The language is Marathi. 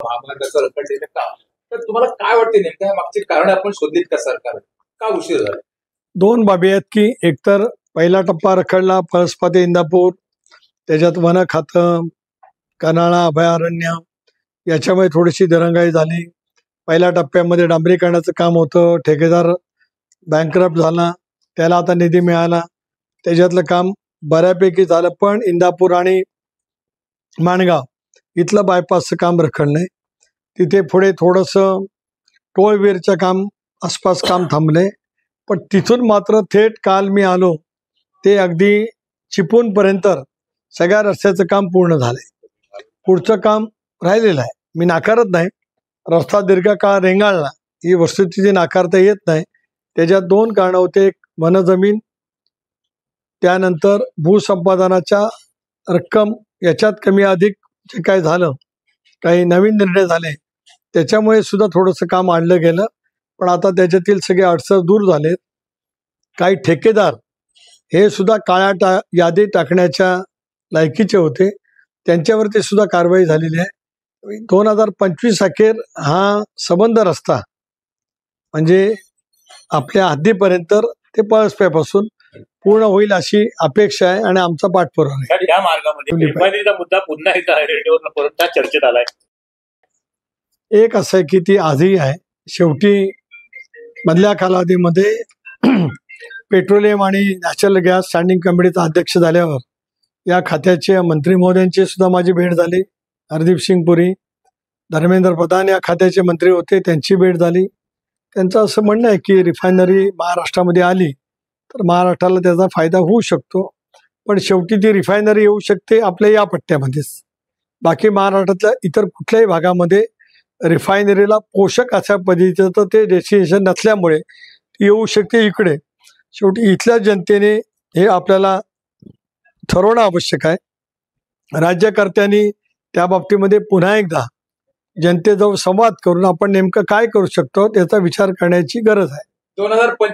महामार्गाचं रखडलेलं का? तर तुम्हाला काय वाटते नेमकं मागची कारण आपण शोधलीत का सरकार? का उशीर झाला? दोन बाबी आहेत की एकतर पहिला टप्पा रखडला फळसपाते इंदापूर, त्याच्यात वन खातं, कर्नाळा अभयारण्य याच्यामुळे थोडीशी दिरंगाई झाली. पहिल्या टप्प्यामध्ये डांबरीकरणाचं काम होतं, ठेकेदार बँकरप्ट झाला, त्याला आता निधी मिळाला, त्याच्यातलं काम बऱ्यापैकी झालं. पण इंदापूर आणि माणगाव इथलं बायपासचं काम रखडलंय. तिथे पुढे थोडंसं टोळवीरचं काम आसपास काम थांबलंय. पण तिथून मात्र थेट काल मी आलो ते अगदी चिपळूणपर्यंत सगळ्या रस्त्याचं काम पूर्ण झालंय. पुढचं काम राहिलेलं आहे. मी नाकारत नाही, रस्ता दीर्घकाळ रेंगाळला ही वस्तुस्थिती नाकारता येत नाही. त्याच्यात दोन कारणं होते. एक वनजमीन, त्यानंतर भूसंपादनाच्या रक्कम याच्यात कमी अधिक जे काय झालं, काही नवीन निर्णय झाले त्याच्यामुळे सुद्धा थोडंसं काम आणलं गेलं. पण आता त्याच्यातील सगळे अडचण दूर झालेत. काही ठेकेदार हे सुद्धा काळ्या यादीत टाकण्याच्या लायकीचे होते, त्यांच्यावरती सुद्धा कारवाई झालेली आहे. 2025 अखेर हा संबंध रस्ता म्हणजे आपल्या हद्दीपर्यंत ते पळसप्यापासून पूर्ण होईल अशी अपेक्षा आहे आणि आमचा पाठपुरावा आहे. या मार्गामध्ये निर्माणीचा मुद्दा पुन्हा एकदा रेडिओवर परत चर्चेत आलाय. एक असं आहे की ती आजही आहे. शेवटी मधल्या कालावधीमध्ये पेट्रोलियम आणि नॅचरल गॅस स्टँडिंग कमिटीचा अध्यक्ष झाल्यावर या खात्याचे मंत्री महोदयांची सुद्धा माझी भेट झाली. हरदीप सिंग पुरी, धर्मेंद्र प्रधान या खात्याचे मंत्री होते, त्यांची भेट झाली. त्यांचं असं म्हणणं आहे की रिफायनरी महाराष्ट्रामध्ये आली तर महाराष्ट्राला त्याचा फायदा होऊ शकतो. पण शेवटी ती रिफायनरी येऊ शकते आपल्या या पट्ट्यामध्येच. बाकी महाराष्ट्रातल्या इतर कुठल्याही भागामध्ये रिफायनरीला पोषक अशा पद्धतीचं ते डेस्टिनेशन नसल्यामुळे येऊ शकते इकडे. शेवटी इथल्या जनतेने हे आपल्याला ठरवणं आवश्यक आहे. राज्यकर्त्यांनी त्या बाबतीमध्ये पुन्हा एकदा जनतेजवळ संवाद करून आपण नेमकं काय करू शकतो त्याचा विचार करण्याची गरज आहे. 2025